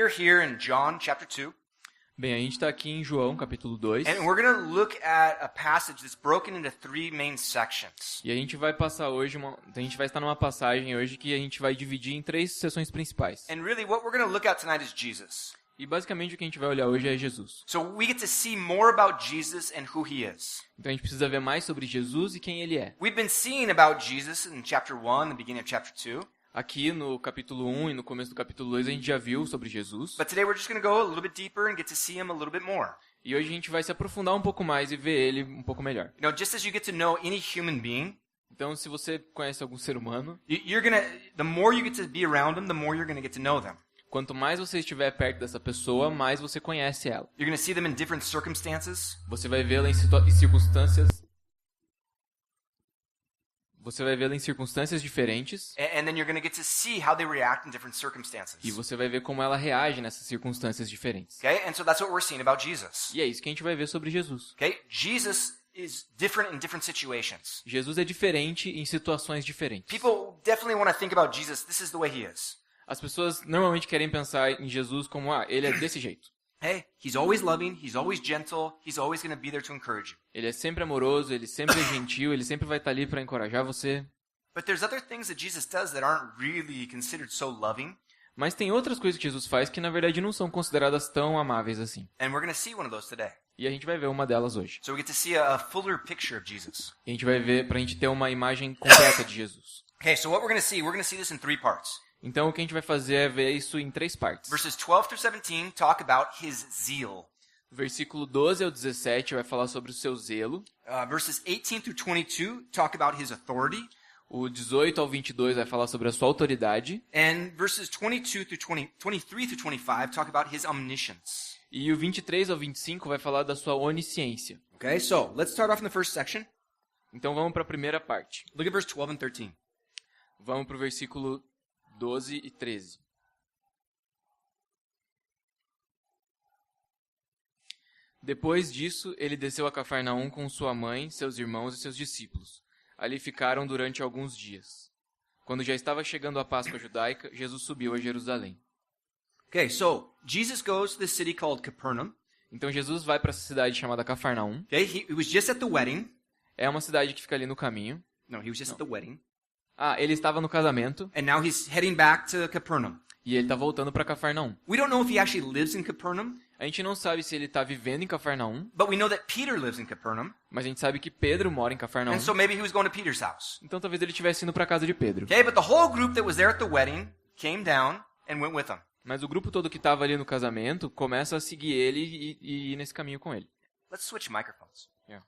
we're here in John chapter 2. Bem, a gente está aqui em João, capítulo 2. And we're going to look at a passage that's broken into three main sections. E a gente vai passar hoje, a gente vai estar numa passagem hoje que a gente vai dividir em 3 seções principais. And really what we're going to look at tonight is Jesus. E basicamente o que a gente vai olhar hoje é Jesus. So we get to see more about Jesus and who he is. Então a gente precisa ver mais sobre Jesus e quem ele é. We've been seeing about Jesus in chapter 1, the beginning of chapter 2. Aqui no capítulo 1 e no começo do capítulo 2 a gente já viu sobre Jesus. But today we're just going to go a little bit deeper and get to see him a little bit more. E hoje a gente vai se aprofundar um pouco mais e ver ele um pouco melhor. You know, just as you get to know any human being, Então, se você conhece algum ser humano, the more you get to be around them, the more you're going to get to know them. quanto mais você estiver perto dessa pessoa, mais você conhece ela. You're going to see them in different circumstances. Você vai vê-la em circunstâncias. Você vai vê-la em circunstâncias diferentes. And then you're going to get to see how they react in different circumstances. E você vai ver como ela reage nessas circunstâncias diferentes. Okay? And so that's what we're seeing about Jesus. E é isso que a gente vai ver sobre Jesus. Okay? Jesus is different in different situations. Jesus é diferente em situações diferentes. People definitely want to think about Jesus. This is the way he is. As pessoas normalmente querem pensar em Jesus como, ele é desse jeito. Hey, he's always loving, he's always gentle, he's always going to be there to encourage you. Ele é sempre amoroso, ele sempre é gentil, ele sempre vai estar ali para encorajar você. But there's other things that Jesus does that aren't really considered so loving. Mas tem outras coisas que Jesus faz que na verdade não são consideradas tão amáveis assim. And we're going to see one of those today. E a gente vai ver uma delas hoje. So we get to see a fuller picture of Jesus. E a gente vai ver pra gente ter uma imagem completa de Jesus. Okay, so what we're going to see this in 3 parts. Então o que a gente vai fazer é ver isso em 3 partes. Verses 12 through 17 talk about his zeal. Versículo 12 ao 17 vai falar sobre o seu zelo. Verses 18 through 22 talk about his authority. O 18 ao 22 vai falar sobre a sua autoridade. And verses 22 through 23 through 25 talk about his omniscience. E o 23 ao 25 vai falar da sua onisciência. Okay, so let's start off in the first section. Então vamos para a primeira parte. Look at verse 12 and 13. Vamos para o versículo 12 e 13. Depois disso, ele desceu a Cafarnaum com sua mãe, seus irmãos e seus discípulos. Ali ficaram durante alguns dias. Quando já estava chegando a Páscoa judaica, Jesus subiu a Jerusalém. Okay, so Jesus goes to the city called Capernaum. Então Jesus vai para essa cidade chamada Cafarnaum. Okay, he was just at the wedding. É uma cidade que fica ali no caminho. No, he was just at the wedding. Ele estava no casamento. And now he's heading back to Capernaum. E ele está voltando para Cafarnaum. We don't know if he actually lives in Capernaum. A gente não sabe se ele está vivendo em Cafarnaum. But we know that Peter lives in Capernaum. Mas a gente sabe que Pedro mora em Cafarnaum. And so maybe he was going to Peter's house. Então talvez ele estivesse indo para a casa de Pedro. Okay, but the whole group that was there at the wedding came down and went with him. Mas o grupo todo que estava ali no casamento começa a seguir ele e ir nesse caminho com ele. Let's switch microphones. Yeah.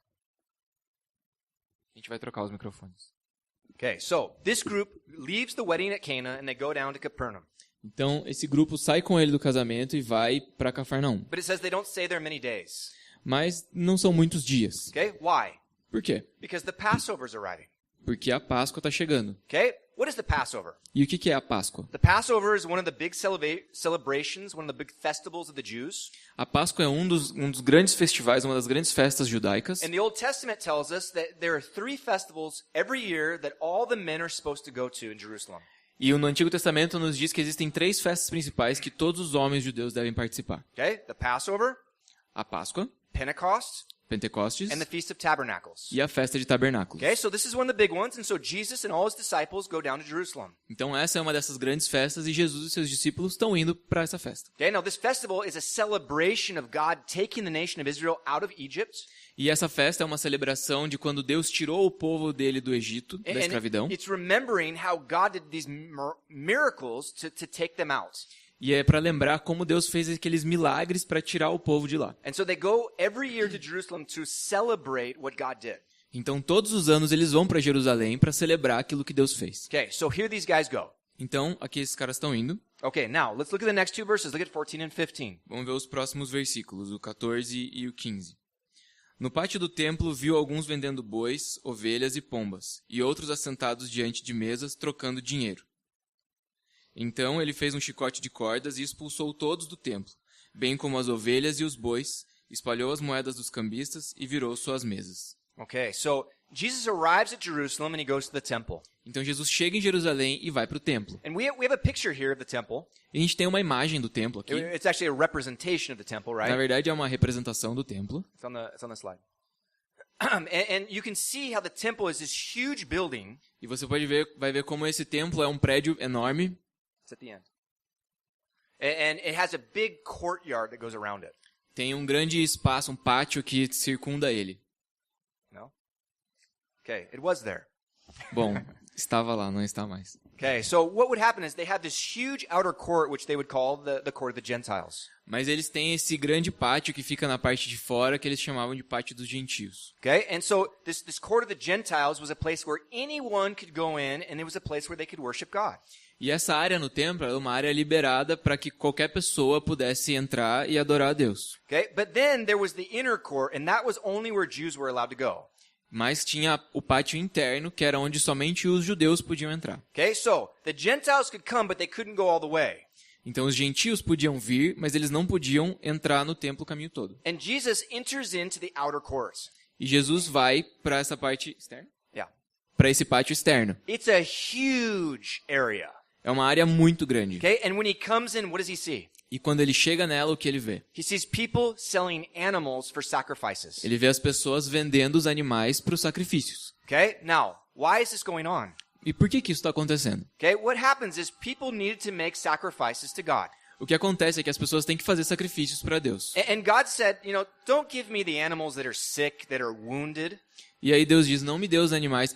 A gente vai trocar os microfones. Okay, so this group leaves the wedding at Cana and they go down to Capernaum. Então esse grupo sai com ele do casamento e vai para Cafarnaum. But it says they don't stay there many days. Mas não são muitos dias. Okay, why? Por quê? Because the Passover is arriving. Porque a Páscoa está chegando. Okay, what is the Passover? E o que é a Páscoa? The Passover is one of the big celebrations, one of the big festivals of the Jews. A Páscoa é um dos grandes festivais, uma das grandes festas judaicas. And the Old Testament tells us that there are 3 festivals every year that all the men are supposed to go to in Jerusalem. E no Antigo Testamento nos diz que existem 3 festas principais que todos os homens judeus devem participar. Okay, the Passover, A Páscoa, Pentecost, Pentecostes and the Feast of Tabernacles. e a festa de tabernáculos. Okay, so this is one of the big ones, and so Jesus and all his disciples go down to Jerusalem. Então essa é uma dessas grandes festas e Jesus e seus discípulos estão indo para essa festa. Okay, now this festival is a celebration of God taking the nation of Israel out of Egypt. E essa festa é uma celebração de quando Deus tirou o povo dele do Egito, da escravidão. It's remembering how God did these miracles to take them out. E é para lembrar como Deus fez aqueles milagres para tirar o povo de lá. And so they go every year to Jerusalem to celebrate what God did. Então todos os anos eles vão para Jerusalém para celebrar aquilo que Deus fez. Okay, so here these guys go. Então aqui esses caras estão indo. Okay, now let's look at the next 2 verses. Look at 14 and 15. Vamos ver os próximos versículos, o 14 e o 15. No pátio do templo viu alguns vendendo bois, ovelhas e pombas, e outros assentados diante de mesas trocando dinheiro. Então ele fez um chicote de cordas e expulsou todos do templo, bem como as ovelhas e os bois, espalhou as moedas dos cambistas e virou suas mesas. Okay, so Jesus arrives at Jerusalem and he goes to the temple. Então Jesus chega em Jerusalém e vai para o templo. And we have a picture here of the temple. E a gente tem uma imagem do templo aqui. It's actually a representation of the temple, Na right? verdade, é uma representação do templo. It's on the slide. And you can see how the temple is this huge building. E você vai ver como esse templo é um prédio enorme. It's at the end. And it has a big courtyard that goes around it. Tem um grande espaço, um pátio que circunda ele. No? Okay, it was there. Bom, estava lá, não está mais. Okay, so what would happen is they have this huge outer court, which they would call the court of the Gentiles. Mas eles têm esse grande pátio que fica na parte de fora, que eles chamavam de pátio dos gentios. Okay, and so this court of the Gentiles was a place where anyone could go in, and it was a place where they could worship God. E essa área no templo era uma área liberada para que qualquer pessoa pudesse entrar e adorar a Deus. Okay, but then there was the inner court, and that was only where Jews were allowed to go. Mas tinha o pátio interno, que era onde somente os judeus podiam entrar. Okay, so the Gentiles could come, but they couldn't go all the way. Então os gentios podiam vir, mas eles não podiam entrar no templo o caminho todo. And Jesus enters into the outer court. E Jesus vai para essa parte externa? Yeah. Para esse pátio externo. It's a huge area. É uma área muito grande. Okay, and when he comes in, what does he see? E quando ele chega nela, o que ele vê? He sees people selling animals for sacrifices. Ele vê as pessoas vendendo os animais para os sacrifícios. Okay, now, why is this going on? E por que isso está acontecendo? Okay, what happens is people needed to make sacrifices to God. O que acontece é que as pessoas têm que fazer sacrifícios para Deus. And God said, don't give me the animals that are sick, that are wounded. E aí Deus diz, não me dê os animais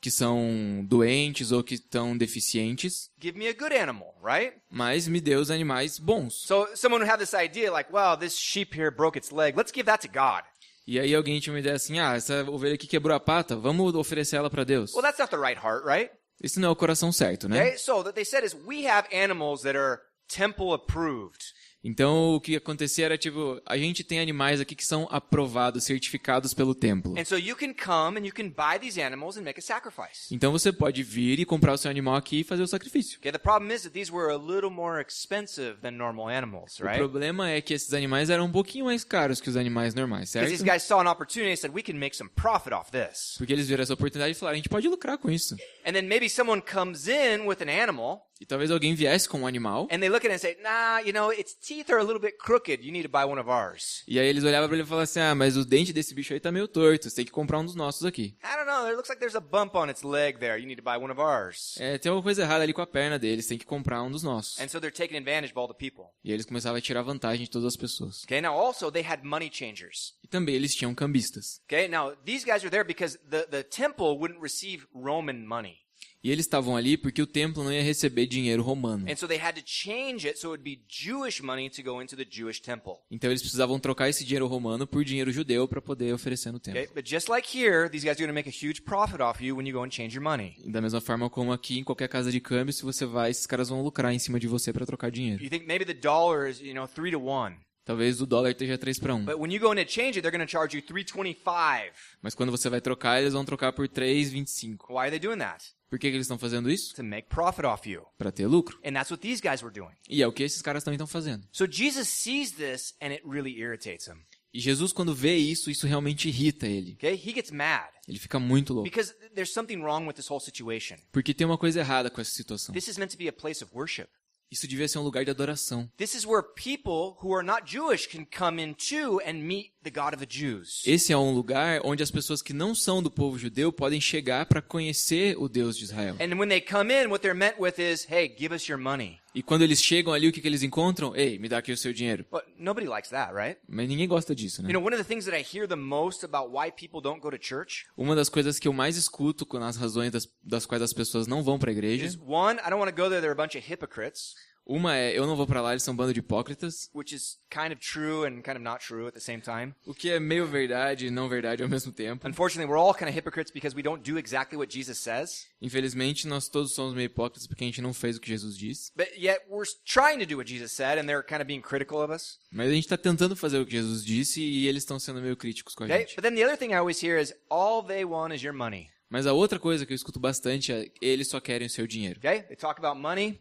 que são doentes ou que estão deficientes, Give me a good animal, right? mas me dê os animais bons. So someone would have this idea like, wow, this sheep here broke its leg. Let's give that to God. E aí alguém tinha uma ideia assim, essa ovelha aqui quebrou a pata, vamos oferecer ela para Deus. Well, that's not the right heart, right? Isso não é o coração certo, né? Okay, so what they said is we have animals that are temple approved. Então o que acontecia era a gente tem animais aqui que são aprovados, certificados pelo templo. And so you can come and you can buy these animals and make a sacrifice. Então você pode vir e comprar o seu animal aqui e fazer o sacrifício. Okay, the problem is that these were a little more expensive than normal animals, O right? problema é que esses animais eram um pouquinho mais caros que os animais normais, Because these certo? guys saw an opportunity and said, we can make some profit off this. Porque eles viram essa oportunidade e falaram, a gente pode lucrar com isso. And then maybe someone comes in with an animal E talvez alguém viesse com um animal, and they look at it and say, nah, its teeth are a little bit crooked. You need to buy one of ours. e aí eles olhavam para ele e falavam assim, mas o dente desse bicho aí tá meio torto, você tem que comprar um dos nossos aqui. I don't know. There looks like there's a bump on its leg there. You need to buy one of ours. Tem alguma coisa errada ali com a perna deles, tem que comprar um dos nossos. And so they're taking advantage of all the people. E eles começavam a tirar vantagem de todas as pessoas. Okay, now also they had money changers. E também eles tinham cambistas. Okay, now these guys are there because the temple wouldn't receive Roman money. E eles estavam ali porque o templo não ia receber dinheiro romano. And so they had to change it so it would be Jewish money to go into the Jewish temple. Então eles precisavam trocar esse dinheiro romano por dinheiro judeu para poder oferecer no templo. Okay, but just like here, these guys are going to make a huge profit off you when you go and change your money. E da mesma forma como aqui, em qualquer casa de câmbio, se você vai, esses caras vão lucrar em cima de você para trocar dinheiro. You think maybe the dollar is, 3 to 1. Talvez o dólar esteja 3 para 1. But when you go in to change it, they're going to charge you 3.25. Mas quando você vai trocar, eles vão trocar por 3,25. Why are they doing that? Por que eles estão fazendo isso? To make profit off you. Para ter lucro. And that's what these guys were doing. E é o que esses caras também estão fazendo. So Jesus sees this and it really irritates him. E Jesus, quando vê isso realmente irrita ele. Okay? He gets mad Ele fica muito louco. because there's something wrong with this whole situation. Porque tem uma coisa errada com essa situação. This is meant to be a place of worship. Isso devia ser um lugar de adoração. This is where people who are not Jewish can come in too and meet the God of the Jews. Esse é um lugar onde as pessoas que não são do povo judeu podem chegar para conhecer o Deus de Israel. And when they come in, what they're met with is, hey, give us your money. E quando eles chegam ali, o que eles encontram? Ei, me dá aqui o seu dinheiro. But nobody likes that, right? Mas ninguém gosta disso, né? One of the things that I hear the most about why people don't go to church Uma das coisas que eu mais escuto nas razões das quais as pessoas não vão para a igreja, is, one, I don't want to go there, they're a bunch of hypocrites, uma é, eu não vou para lá, eles são um bando de hipócritas, which is kind of true and kind of not true at the same time. o que é meio verdade e não verdade ao mesmo tempo. Unfortunately, we're all kind of hypocrites because we don't do exactly what Jesus says. Infelizmente, nós todos somos meio hipócritas porque a gente não fez o que Jesus disse. But yet we're trying to do what Jesus said and they're kind of being critical of us. Mas a gente está tentando fazer o que Jesus disse e eles estão sendo meio críticos com a Okay? gente. But then the other thing I always hear is all they want is your money. Mas a outra coisa que eu escuto bastante é eles só querem o seu dinheiro. Okay? They talk about money.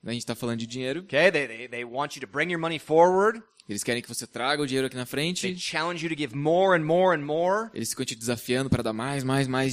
A gente está falando de dinheiro. Okay, they want you to bring your money forward. Eles querem que você traga o dinheiro aqui na They frente. challenge you to give more and more and more. Eles ficam te desafiando para dar mais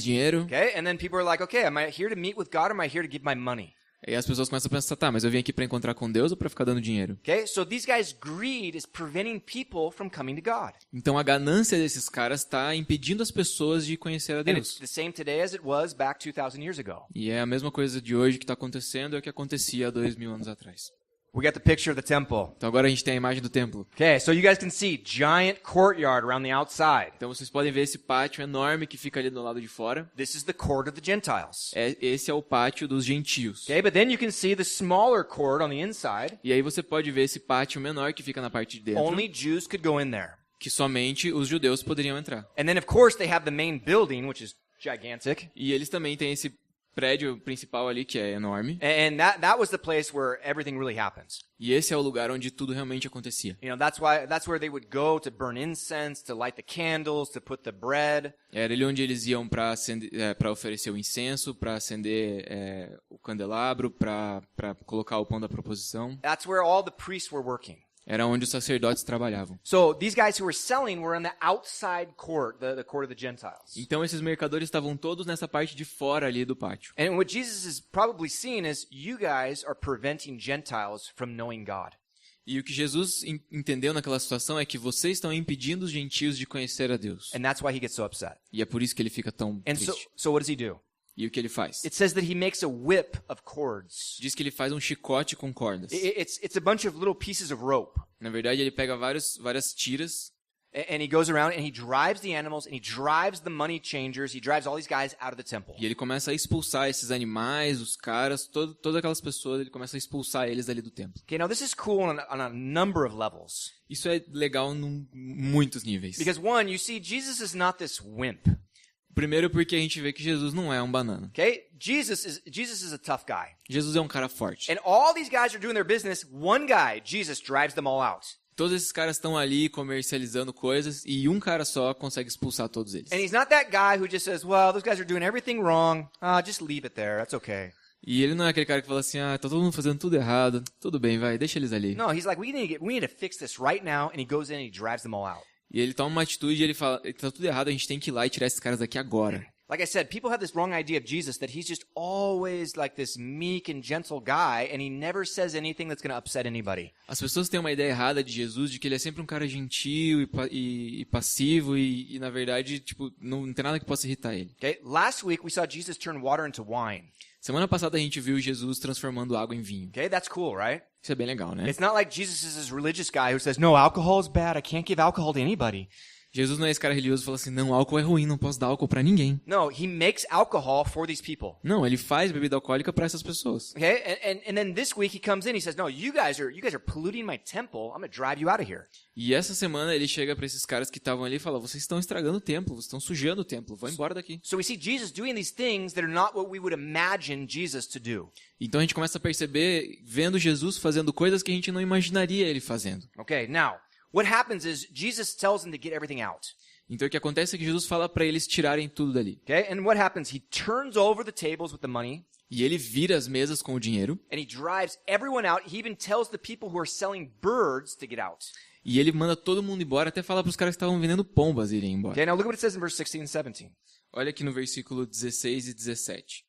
dinheiro. Okay, and then people are like, okay, am I here to meet with God or am I here to give my money? E as pessoas começam a pensar, tá, mas eu vim aqui para encontrar com Deus ou para ficar dando dinheiro? Okay, so these guys' greed is preventing people from coming to God. Então a ganância desses caras está impedindo as pessoas de conhecer a And Deus. it's the same today as it was back 2,000 years ago. E é a mesma coisa de hoje que está acontecendo, é o que acontecia há 2000 anos atrás. We got the picture of the temple. Então agora a gente tem a imagem do templo. Okay, so you guys can see giant courtyard around the outside. Então vocês podem ver esse pátio enorme que fica ali do lado de fora. This is the court of the Gentiles. Esse é o pátio dos gentios. Okay, but then you can see the smaller court on the inside. E aí você pode ver esse pátio menor que fica na parte de dentro, Only Jews could go in there. que somente os judeus poderiam entrar. And then of course they have the main building, which is gigantic. E eles também têm esse prédio principal ali que é enorme. And that was the place where everything really happens. E esse é o lugar onde tudo realmente acontecia. You know, that's where they would go to burn incense, to light the candles, to put the bread. Era ali onde eles iam para oferecer o incenso, para acender o candelabro, para colocar o pão da proposição. That's where all the priests were working. Era onde os sacerdotes trabalhavam. So these guys who were selling were in the outside court, the court of the Gentiles. Então esses mercadores estavam todos nessa parte de fora ali do pátio. And what Jesus is probably seeing is you guys are preventing Gentiles from knowing God. E o que Jesus entendeu naquela situação é que vocês estão impedindo os gentios de conhecer a Deus. And that's why he gets so upset. E é por isso que ele fica tão And triste. so what does he do? E o que ele faz? It says that he makes a whip of cords. Diz que ele faz um chicote com cordas. It's a bunch of little pieces of rope. Na verdade, ele pega várias tiras. And he goes around and he drives the animals and he drives the money changers. He drives all these guys out of the temple. E ele começa a expulsar esses animais, os caras, todas aquelas pessoas, ele começa a expulsar eles ali do templo. Okay, now this is cool on a number of levels. Isso é legal em muitos níveis. Because one, you see, Jesus is not this wimp. Primeiro porque a gente vê que Jesus não é um banana. Okay? Jesus is a tough guy. Jesus é um cara forte. And all these guys are doing their business. One guy, Jesus, drives them all out. Todos esses caras estão ali comercializando coisas e um cara só consegue expulsar todos eles. And he's not that guy who just says, well, those guys are doing everything wrong. Just leave it there. That's okay. E ele não é aquele cara que fala assim, tá todo mundo fazendo tudo errado. Tudo bem, vai, deixa eles ali. No, he's like, we need to fix this right now. And he goes in and he drives them all out. E ele toma uma atitude e ele fala, tá tudo errado, a gente tem que ir lá e tirar esses caras daqui agora. Like I said, people have this wrong idea of Jesus that he's just always like this meek and gentle guy and he never says anything that's going to upset anybody. As pessoas têm uma ideia errada de Jesus, de que ele é sempre um cara gentil e passivo e na verdade, tipo, não tem nada que possa irritar ele. Okay? Last week we saw Jesus turn water into wine. Semana passada a gente viu Jesus transformando água em vinho. Okay? That's cool, right? Isso é bem legal, né? It's not like Jesus is this religious guy who says, no, alcohol is bad. I can't give alcohol to anybody. Jesus não é esse cara religioso que fala assim, não, álcool é ruim, não posso dar álcool pra ninguém. No, he makes alcohol for these people. Não, ele faz bebida alcoólica pra essas pessoas. Okay? And then this week he comes in, he says, no, you guys are polluting my temple. I'm going to drive you out of here. E essa semana ele chega pra esses caras que estavam ali e fala, vocês estão estragando o templo, vocês estão sujando o templo, vão embora daqui. So we see Jesus doing these things that are not what we would imagine Jesus to do. Então a gente começa a perceber, vendo Jesus fazendo coisas que a gente não imaginaria ele fazendo. Okay, now, what happens is Jesus tells them to get everything out. Então o que acontece é que Jesus fala para eles tirarem tudo dali. Okay, and what happens? He turns over the tables with the money. E ele vira as mesas com o dinheiro. And he drives everyone out. He even tells the people who are selling birds to get out. E ele manda todo mundo embora, até fala para os caras que estavam vendendo pombas irem embora. Okay, now look what it says in verse 16 and 17. Olha aqui no versículo 16 e 17.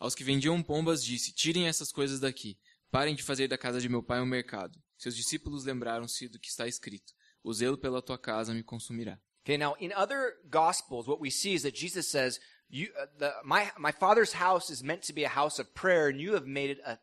Aos que vendiam pombas disse, tirem essas coisas daqui. Parem de fazer da casa de meu pai um mercado. Seus discípulos lembraram-se do que está escrito. O zelo pela tua casa me consumirá. Okay, now in other gospels, what we see is that Jesus says, my Father's house is meant to be a house of prayer, and you have made it a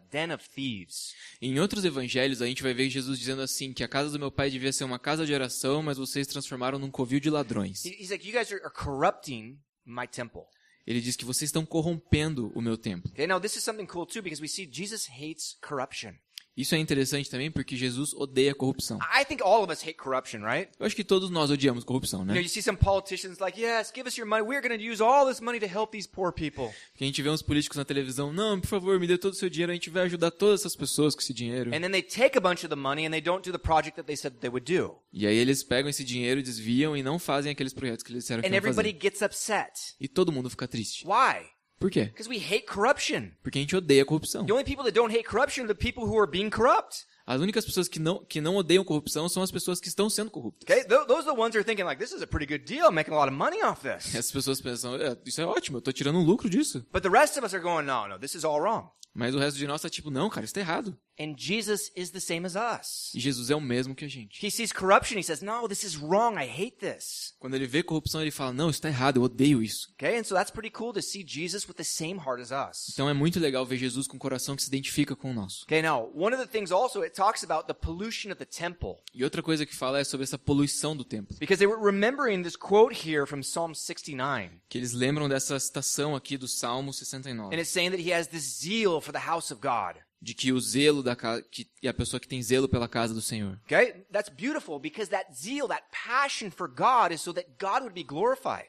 den of thieves. Em outros evangelhos, a gente vai ver Jesus dizendo assim, que a casa do meu pai devia ser uma casa de oração, mas vocês transformaram num covil de ladrões. He's like, you guys are corrupting my temple. Ele diz que vocês estão corrompendo o meu templo. Okay, now this is something cool too, because we see Jesus hates corruption. Isso é interessante também porque Jesus odeia corrupção. I think all of us hate corruption, right? Eu acho que todos nós odiamos corrupção, né? You see some politicians like, yes, give us your money. We're going to use all this money to help these poor people. Porque a gente vê uns políticos na televisão, não, por favor, me dê todo o seu dinheiro, a gente vai ajudar todas essas pessoas com esse dinheiro. And then they take a bunch of the money and they don't do the project that they said they would do. E aí eles pegam esse dinheiro, desviam e não fazem aqueles projetos que eles disseram que And iam everybody fazer. gets upset. E todo mundo fica triste. Why? Por quê? Because we hate corruption. Porque a gente odeia a corrupção. The only people that don't hate corruption are the people who are being corrupt. As únicas pessoas que não odeiam corrupção são as pessoas que estão sendo corruptas. Okay, those are the ones who are thinking like, this is a pretty good deal. I'm making a lot of money off this. Essas pessoas pensam, isso é ótimo, eu tô tirando um lucro disso. But the rest of us are going, no, this is all wrong. Mas o resto de nós tá tipo, não, cara, isso tá errado. And Jesus is the same as us. E Jesus é o mesmo que a gente. He sees corruption. He says, no, this is wrong. I hate this. Quando ele vê corrupção, ele fala, não, isso tá errado, eu odeio isso. Okay, and so that's pretty cool to see Jesus with the same heart as us. Então é muito legal ver Jesus com um coração que se identifica com o nosso. Okay, now, one of the things also, it talks about the pollution of the temple. E outra coisa que fala é sobre essa poluição do templo. Because they were remembering this quote here from Psalm 69. Que eles lembram dessa citação aqui do Salmo And 69. it's saying that he has this zeal for the house of God. De que o zelo da casa, que a pessoa que tem zelo pela casa do Senhor. Okay? That's beautiful because that zeal, that passion for God is so that God would be glorified.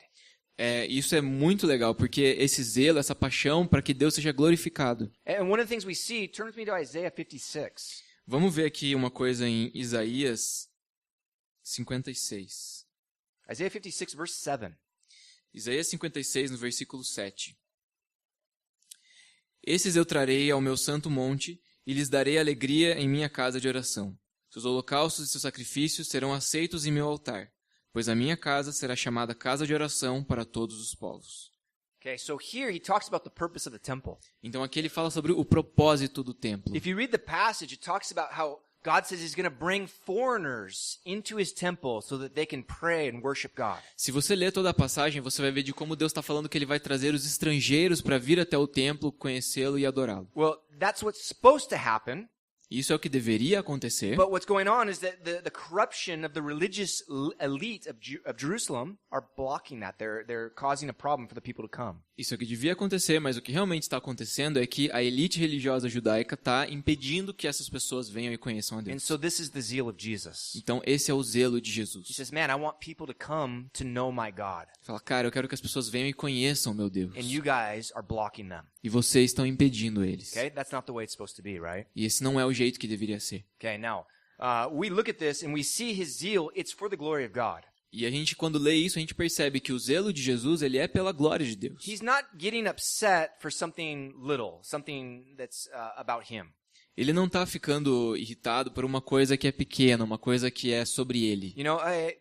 Isso é muito legal, porque esse zelo, essa paixão para que Deus seja glorificado. And one of the things we see, turn with me to Isaiah 56. Vamos ver aqui uma coisa em Isaías 56. Isaiah 56 verse 7. Isaías 56, no versículo 7. Esses eu trarei ao meu santo monte e lhes darei alegria em minha casa de oração. Seus holocaustos e seus sacrifícios serão aceitos em meu altar, pois a minha casa será chamada casa de oração para todos os povos. Okay, so here he talks about the purpose of the temple. Então aqui ele fala sobre o propósito do templo. If you read the passage, it talks about how God says he's going to bring foreigners into his temple so that they can pray and worship God. Se você ler toda a passagem, você vai ver de como Deus está falando que ele vai trazer os estrangeiros para vir até o templo, conhecê-lo e adorá-lo. Well, that's what's supposed to happen. Isso é o que deveria acontecer. But what's going on is that the corruption of the religious elite of Jerusalem are blocking that. They're causing a problem for the people to come. Isso é o que devia acontecer, mas o que realmente está acontecendo é que a elite religiosa judaica está impedindo que essas pessoas venham e conheçam a And Deus. so this is the zeal of Jesus. Então esse é o zelo de He Jesus. says, man, I want people to come to know my God. Fala, cara, eu quero que as pessoas venham e conheçam o meu Deus. And you guys are blocking them. E vocês estão impedindo eles. Okay? That's not the way it's supposed to be, right? E esse não é o jeito que deveria ser. Okay, now, we look at this and we see his zeal, it's for the glory of God. E a gente, quando lê isso, a gente percebe que o zelo de Jesus, ele é pela glória de Deus. He's not getting upset for something little, something that's about him. Ele não está ficando irritado por uma coisa que é pequena, uma coisa que é sobre ele. You know,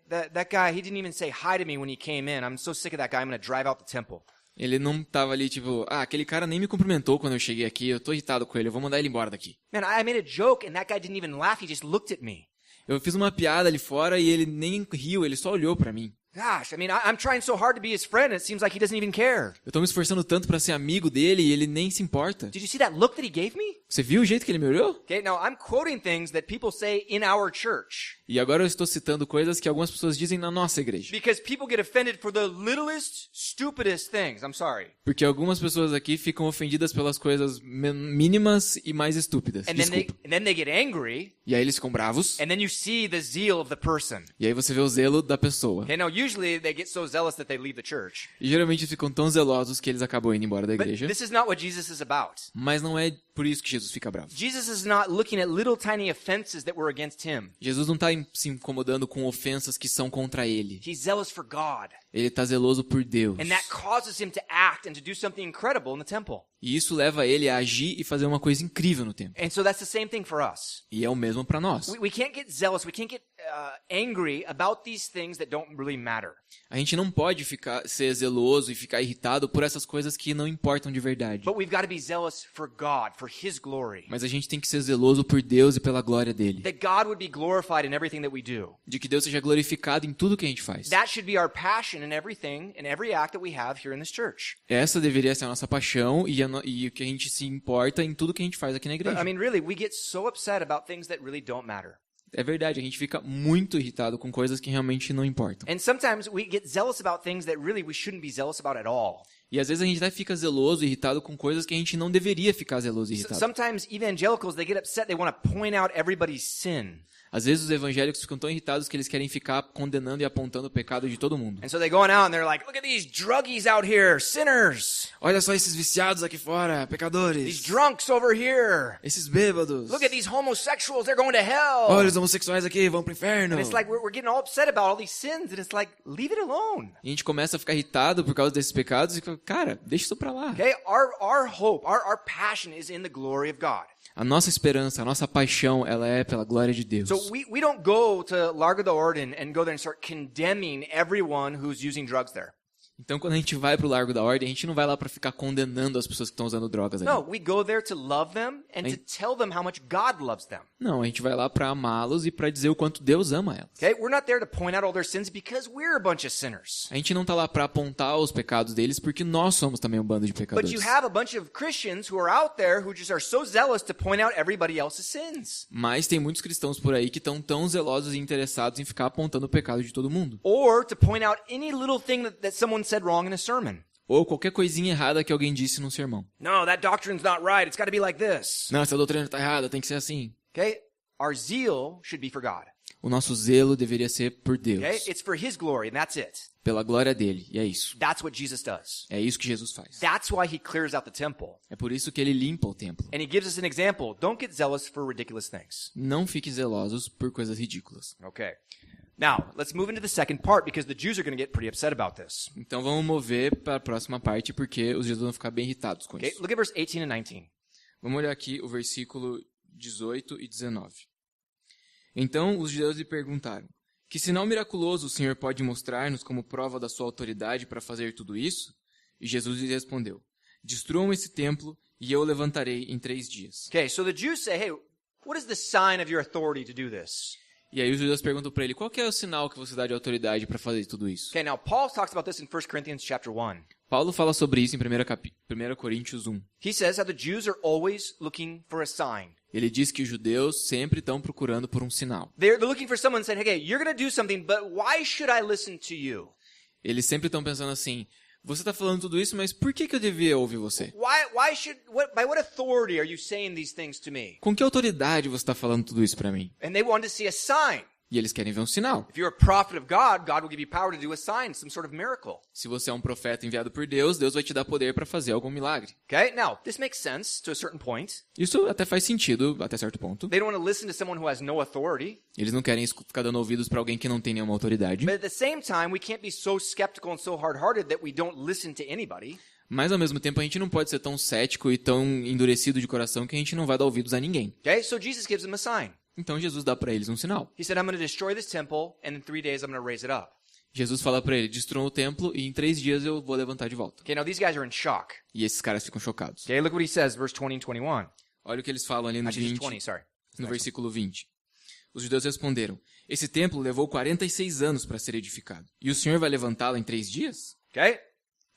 that guy, he didn't even say hi to me when he came in. I'm so sick of that guy, I'm going to drive out the temple. Ele não estava ali tipo, aquele cara nem me cumprimentou quando eu cheguei aqui, eu tô irritado com ele, eu vou mandar ele embora daqui. Man, I made a joke and that guy didn't even laugh, he just looked at me. Eu fiz uma piada ali fora e ele nem riu, ele só olhou pra mim. Gosh, I mean, I'm trying so hard to be his friend, and it seems like he doesn't even care. Eu tô me esforçando tanto pra ser amigo dele e ele nem se importa. Did you see that look that he gave me? Você viu o jeito que ele me olhou? Okay, now I'm quoting things that people say in our church. E agora eu estou citando coisas que algumas pessoas dizem na nossa igreja. Because people get offended for the littlest, stupidest things. I'm sorry. Porque algumas pessoas aqui ficam ofendidas pelas coisas mínimas e mais estúpidas. And Desculpa. then they get angry, E aí eles ficam bravos. and then you see the zeal of the person. E aí você vê o zelo da pessoa. Okay, now usually they get so zealous that they leave the church. E geralmente ficam tão zelosos que eles acabam indo embora da But igreja. this is not what Jesus is about. Mas não é por isso que Jesus fica bravo. Jesus is not looking at little tiny offenses that were against him. Jesus não está se incomodando com ofensas que são contra ele. He's zealous for God. Ele está zeloso por Deus. And that causes him to act and to do something incredible in the temple. E isso leva ele a agir e fazer uma coisa incrível no templo. And so that's the same thing for us. E é o mesmo para nós. We can't get zealous. We can't get angry about these things that don't really matter. A gente não pode ser zeloso e ficar irritado por essas coisas que não importam de verdade. But we've got to be zealous for God, for His glory. Mas a gente tem que ser zeloso por Deus e pela glória dele. That God would be glorified in everything that we do. De que Deus seja glorificado em tudo que a gente faz. That should be our passion in everything, in every act that we have here in this church. Essa deveria ser a nossa paixão e o que a gente se importa em tudo que a gente faz aqui na igreja. I mean, really, we get so upset about things that really don't matter. É verdade, a gente fica muito irritado com coisas que realmente não importam. And sometimes we get zealous about things that really we shouldn't be zealous about at all. E às vezes a gente até fica zeloso e irritado com coisas que a gente não deveria ficar zeloso e irritado. Sometimes evangelicals, they get upset, they want to point out everybody's sin. Às vezes os evangélicos ficam tão irritados que eles querem ficar condenando e apontando o pecado de todo mundo. And so they go on out and they're like, look at these druggies out here, sinners. Olha só esses viciados aqui fora, These pecadores. drunks over here. Esses bêbados. Look at these homosexuals, they're going to hell. Olha os homossexuais aqui, vão pro inferno. And it's like we're getting all upset about all these sins, and it's like, leave it alone. E a gente começa a ficar irritado por causa desses pecados e fica, cara, deixa isso pra lá. Okay, our hope, our passion is in the glory of God. A nossa esperança, a nossa paixão, ela é pela glória de Deus. So we don't go to Largo da Ordem and go there and start condemning everyone who's using drugs there. Então, quando a gente vai pro Largo da Ordem, a gente não vai lá pra ficar condenando as pessoas que estão usando drogas ali. No, we go there to love them and to tell them how much God loves them. Não, a gente vai lá pra amá-los e pra dizer o quanto Deus ama elas. Okay, we're not there to point out all their sins because we're a bunch of sinners. A gente não tá lá pra apontar os pecados deles porque nós somos também um bando de But pecadores. you have a bunch of Christians who are out there who just are so zealous to point out everybody else's sins. Mas tem muitos cristãos por aí que estão tão zelosos e interessados em ficar apontando o pecado de todo mundo. Or to point out any little thing that someone said wrong in a sermon. Ou qualquer coisinha errada que alguém disse num sermão. No, that doctrine's not right. It's got to be like this. Não, essa doutrina tá errada, tem que ser assim. Okay? Our zeal should be for God. O nosso zelo deveria ser por Deus. Okay? It's for His glory, and that's it. Pela glória dele, e é isso. That's what Jesus does. É isso que Jesus faz. That's why He clears out the temple. É por isso que ele limpa o templo. And He gives us an example. Don't get zealous for ridiculous things. Não fique zelosos por coisas ridículas. Okay. Now, let's move into the second part because the Jews are going to get pretty upset about this. Então vamos mover para a próxima parte porque os judeus vão ficar bem irritados com Okay? isso. Look at verse 18 and 19. Vamos olhar aqui o versículo 18 e 19. Então os judeus lhe perguntaram: que sinal miraculoso o Senhor pode mostrar-nos como prova da sua autoridade para fazer tudo isso? E Jesus lhe respondeu: destruam esse templo e eu o levantarei em 3 dias. Okay, so the Jews say, hey, what is the sign of your authority to do this? E aí os judeus perguntam para ele: qual que é o sinal que você dá de autoridade para fazer tudo isso? Okay, now Paul talks about this in 1 Corinthians chapter 1. Paulo fala sobre isso em 1 Coríntios 1. He says how the Jews are always looking for a sign. Ele diz que os judeus sempre estão procurando por um sinal. They're looking for someone saying, okay, you're going to do something, but why should I listen to you? Eles sempre estão pensando assim: você está falando tudo isso, mas por que eu devia ouvir você? By what authority are you saying these things to me? Com que autoridade você está falando tudo isso para mim? And they want to see a sign. E eles querem ver um sinal. If you're a prophet of God, God will give you power to do a sign, some sort of miracle. Se você é um profeta enviado por Deus, Deus vai te dar poder para fazer algum milagre. Okay, now, this makes sense to a certain point. Isso até faz sentido até certo ponto. They don't want to listen to someone who has no authority. Eles não querem ficar dando ouvidos para alguém que não tem nenhuma autoridade. But at the same time, we can't be so skeptical and so hard-hearted that we don't listen to anybody. Mas ao mesmo tempo a gente não pode ser tão cético e tão endurecido de coração que a gente não vai dar ouvidos a ninguém. Okay, so Jesus gives them a sign. Então Jesus dá para eles um sinal. He said, I'm going to destroy this temple, and in 3 days I'm going to raise it up. Jesus fala para ele: destruam o templo e em 3 dias eu vou levantar de volta. Okay, now these guys are in shock. E esses caras ficam chocados. Okay, look what he says, verse 20 and 21. Olha o que eles falam ali no Actually, 20, 20, sorry. no versículo 20. Os judeus responderam: esse templo levou 46 anos para ser edificado. E o Senhor vai levantá-lo em 3 dias? Okay?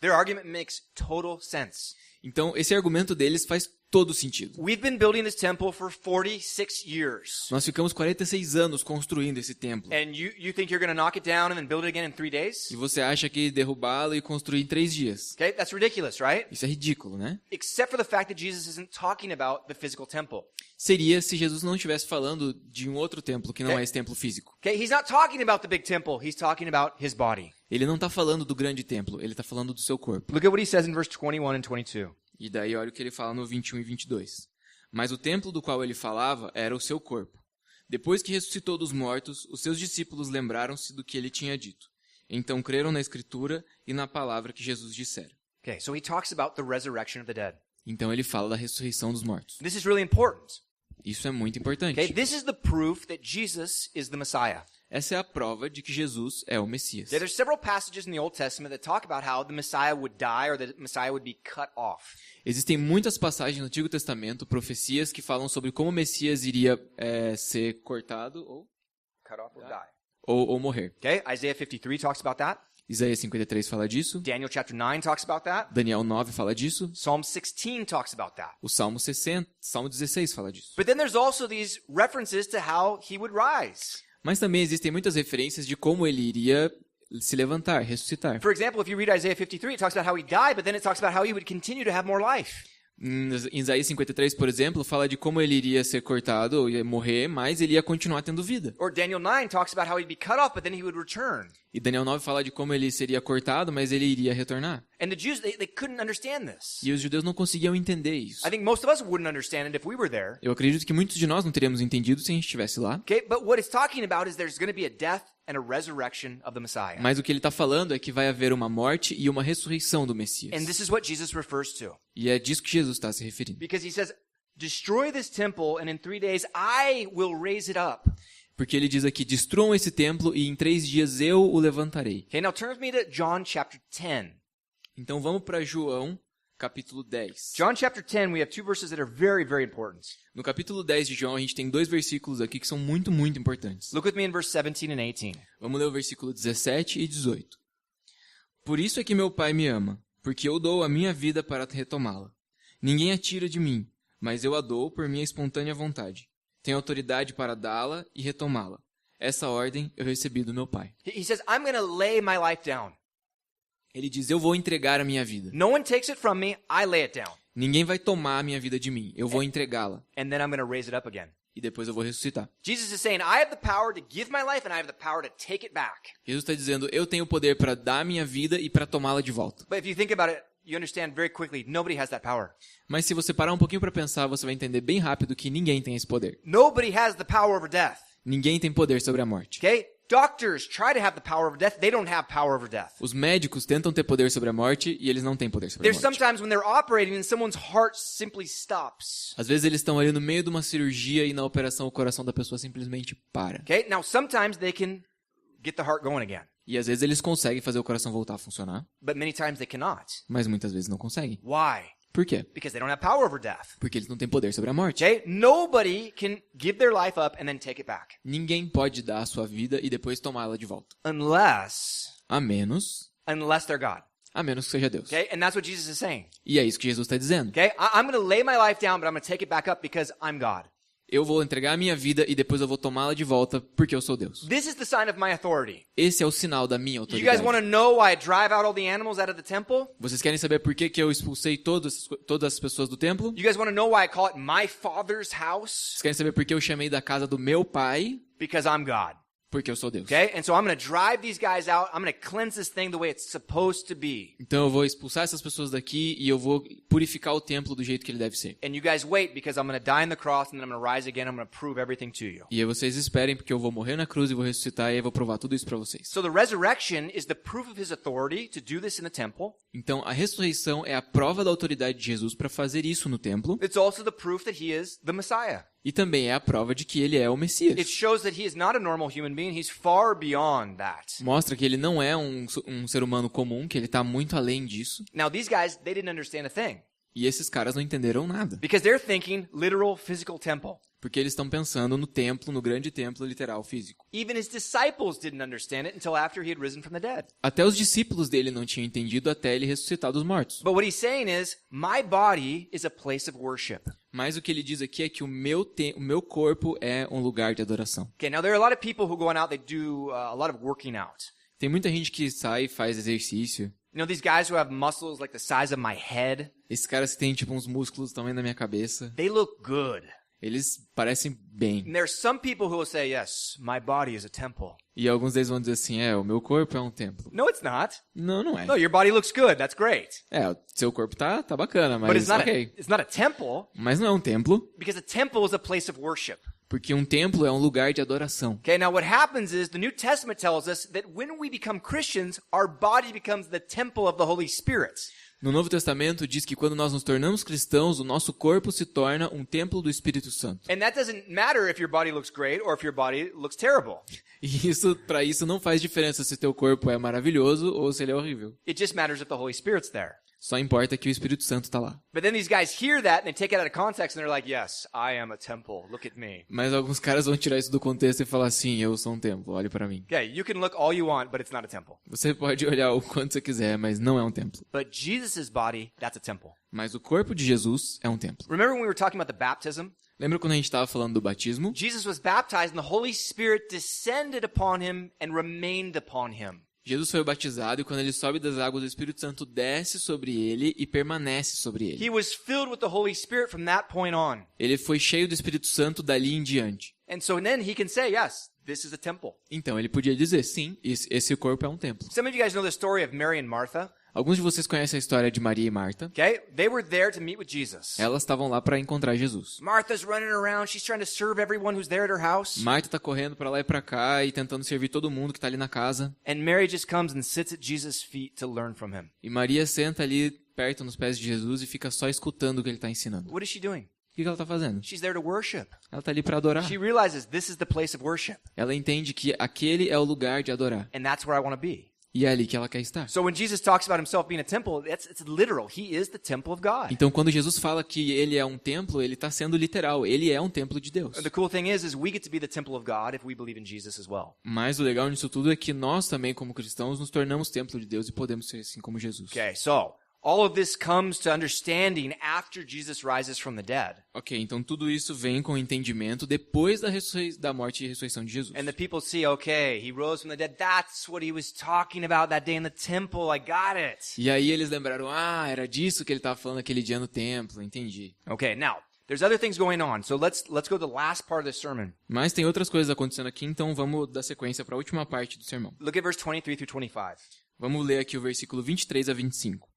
Their argument makes total sense. Então, esse argumento deles faz todo sentido. We've been building this temple for 46 years. Nós ficamos 46 anos construindo esse templo. And you think you're going to knock it down and then build it again in 3 days? E você acha que derrubá-lo e construir em 3 dias? Okay, that's ridiculous, right? Isso é ridículo, né? Except for the fact that Jesus isn't talking about the physical temple. Seria se Jesus não estivesse falando de um outro templo que não é esse templo físico. Okay, he's not talking about the big temple. He's talking about his body. Ele não está falando do grande templo, ele está falando do seu corpo. Look at what he says in verse 21 and 22. E daí olha o que ele fala no 21 e 22. Mas o templo do qual ele falava era o seu corpo. Depois que ressuscitou dos mortos, os seus discípulos lembraram-se do que ele tinha dito. Então creram na Escritura e na palavra que Jesus dissera. Okay, so he talks about the resurrection of the dead. Então ele fala da ressurreição dos mortos. This is really important. Isso é muito importante. Okay, this is the proof that Jesus is the Messiah. Essa é a prova de que Jesus é o Messias. Okay, there's several passages in the Old Testament that talk about how the Messiah would die or the Messiah would be cut off. Existem muitas passagens no Antigo Testamento, profecias, que falam sobre como o Messias iria ser cortado Cut off or die. ou morrer. Okay, Isaiah 53 talks about that. Isaías 53 fala disso. Daniel chapter 9 talks about that. Daniel 9 fala disso. Psalm 16 talks about that. O Salmo 16 fala disso. But then there's also these references to how he would rise. Mas também existem muitas referências de como ele iria se levantar, ressuscitar. For example, if you read Isaiah 53, it talks about how he died, but then it talks about how he would continue to have more life. Em Isaías 53, por exemplo, fala de como ele iria ser cortado, ou ia morrer, mas ele ia continuar tendo vida. Or Daniel 9 talks about how he'd be cut off, but then he would return. E Daniel 9 fala de como ele seria cortado, mas ele iria retornar. And the Jews, they couldn't understand this. E os judeus não conseguiam entender isso. I think most of us wouldn't understand it if we were there. Eu acredito que muitos de nós não teríamos entendido se a gente estivesse lá. Okay, but what it's talking about is there's going to be a death and a resurrection of the Messiah. Mas o que ele está falando é que vai haver uma morte e uma ressurreição do Messias. And this is what Jesus refers to. E é disso que Jesus está se referindo. Because he says, destroy this temple and in 3 days I will raise it up. Porque ele diz aqui, destruam esse templo e em 3 dias eu o levantarei. Okay, now turn with me to John chapter 10. Então vamos para João, capítulo 10. John chapter 10, we have 2 verses that are very, very important. No capítulo 10 de João, a gente tem 2 versículos aqui que são muito, muito importantes. Look with me in verse 17 and 18. Vamos ler o versículo 17 e 18. Por isso é que meu Pai me ama, porque eu dou a minha vida para retomá-la. Ninguém a tira de mim, mas eu a dou por minha espontânea vontade. Tenho autoridade para dá-la e retomá-la. Essa ordem eu recebi do meu Pai. He says, I'm going to lay my life down. Ele diz, eu vou entregar a minha vida. No one takes it from me, I lay it down. Ninguém vai tomar a minha vida de mim. Eu vou entregá-la. And then I'm going to raise it up again. E depois eu vou ressuscitar. Jesus is saying, I have the power to give my life and I have the power to take it back. Jesus está dizendo, eu tenho o poder para dar a minha vida e para tomá-la de volta. But if you think about it, you understand very quickly, nobody has that power. Mas se você parar um pouquinho para pensar, você vai entender bem rápido que ninguém tem esse poder. Nobody has the power over death. Ninguém tem poder sobre a morte. Okay? Doctors try to have the power over death. They don't have power over death. Os médicos tentam ter poder sobre a morte e eles não têm poder sobre a There's morte. sometimes when they're operating and someone's heart simply stops. Às vezes eles estão ali no meio de uma cirurgia e na operação o coração da pessoa simplesmente para. Okay? Now sometimes they can get the heart going again. E às vezes eles conseguem fazer o coração voltar a funcionar, But many times they cannot. mas muitas vezes não conseguem. Why? Por quê? Because they don't have power over death. Porque eles não têm poder sobre a morte. Okay? Nobody can give their life up and then take it back. Ninguém pode dar a sua vida e depois tomá-la de volta. Unless they're God. A menos que seja Deus. Okay? And that's what Jesus is saying. E é isso que Jesus está dizendo. Okay? I'm going to lay my life down, but I'm going to take it back up because I'm God. Eu vou entregar a minha vida e depois eu vou tomá-la de volta porque eu sou Deus. This is the sign of my authority. Esse é o sinal da minha You autoridade. guys want to know why I drive out all the animals out of the temple? Vocês querem saber por que eu expulsei todas as pessoas do templo? You guys want to know why I call it my Father's house? Vocês querem saber por que eu chamei da casa do meu pai? Because I'm God. Porque eu sou Deus. Okay? And so I'm going to drive these guys out. I'm going to cleanse this thing the way it's supposed to be. Então eu vou expulsar essas pessoas daqui e eu vou purificar o templo do jeito que ele deve ser. And you guys wait because I'm going to die on the cross and then I'm going to rise again. I'm going to prove everything to you. E aí vocês esperem porque eu vou morrer na cruz e vou ressuscitar e eu vou provar tudo isso para vocês. So the resurrection is the proof of his authority to do this in the temple. Então a ressurreição é a prova da autoridade de Jesus para fazer isso no templo. It's also the proof that he is the Messiah. E também é a prova de que ele é o It Messias. shows that he is not a normal human being. He's far beyond that. Mostra que ele não é um ser humano comum, que ele está muito além disso. Now these guys, they didn't understand a thing. E esses caras não entenderam nada. Because they're thinking literal physical temple. Porque eles estão pensando no templo, no grande templo literal físico. Even his disciples didn't understand it until after he had risen from the dead. Até os discípulos dele não tinham entendido até ele ressuscitar dos mortos. But what he's saying is, my body is a place of worship. Mas o que ele diz aqui é que o meu corpo é um lugar de adoração. Okay, now there are a lot of people who go out, they do a lot of working out. Tem muita gente que sai e faz exercício. You know, these guys who have muscles like the size of my head, Esses caras que têm tipo uns músculos do tamanho da minha cabeça. they look good. Eles parecem bem. And there's some people who will say, yes, my body is a temple. E alguns deles vão dizer assim, o meu corpo é um templo. No, it's not. Não, não é. No, your body looks good. That's great. O seu corpo tá bacana, But it's mas not, ok. it's not a temple Mas não é um templo, because a temple is a place of worship. porque um templo é um lugar de adoração. Okay, now what happens is the New Testament tells us that when we become Christians, our body becomes the temple of the Holy Spirit. No Novo Testamento diz que quando nós nos tornamos cristãos, o nosso corpo se torna um templo do Espírito Santo. And that doesn't matter if your body looks great or if your body looks terrible. E para isso não faz diferença se teu corpo é maravilhoso ou se ele é horrível. It just matters if the Holy Spirit's there. Só importa que o Espírito Santo está lá. But then these guys hear that and they take it out of context and they're like, yes, I am a temple. Look at me. Mas alguns caras vão tirar isso do contexto e falar assim, eu sou um templo, olhe para mim. Okay, you can look all you want, but it's not a temple. Você pode olhar o quanto você quiser, mas não é um templo. But Jesus' body, that's a temple. Mas o corpo de Jesus é um templo. Remember when we were talking about the baptism? Lembra quando a gente estava falando do batismo? Jesus was baptized and the Holy Spirit descended upon him and remained upon him. Jesus foi batizado e quando ele sobe das águas, o Espírito Santo desce sobre ele e permanece sobre ele. He was filled with the Holy Spirit from that point on. Ele foi cheio do Espírito Santo dali em diante. And so then he can say, yes, this is a temple. Então ele podia dizer, sim, esse corpo é um templo. Some of you guys know the story of Mary and Martha. Alguns de vocês conhecem a história de Maria e Marta. Okay? They were there to meet with Jesus. Elas estavam lá para encontrar Jesus. Martha's running around. She's trying to serve everyone who's there at her house. Marta está correndo para lá e para cá e tentando servir todo mundo que está ali na casa. And Mary just comes and sits at Jesus' feet to learn from him. E Maria senta ali perto nos pés de Jesus e fica só escutando o que ele está ensinando. What is she doing? O que ela está fazendo? She's there to worship. Ela está ali para adorar. She realizes this is the place of worship. Ela entende que aquele é o lugar de adorar. And that's where I want to be. E é ali que ela quer estar. So when Jesus talks about himself being a temple, it's literal. He is the temple of God. Então, quando Jesus fala que ele é um templo, ele está sendo literal. Ele é um templo de Deus. The cool thing is we get to be the temple of God if we believe in Jesus as well. Mas o legal nisso tudo é que nós também, como cristãos, nos tornamos templo de Deus e podemos ser assim como Jesus. Okay, so all of this comes to understanding after Jesus rises from the dead. Ok, então tudo isso vem com o entendimento depois da morte e ressurreição de Jesus. And the people see, okay, he rose from the dead. That's what he was talking about that day in the temple. I got it. E aí eles lembraram, era disso que ele estava falando aquele dia no templo, entendi. Okay, now, there's other things going on. So let's go to the last part of the sermon. Mas tem outras coisas acontecendo aqui, então vamos dar sequência para a última parte do sermão. Look at verse 23 through 25. Vamos ler aqui o versículo 23 a 25.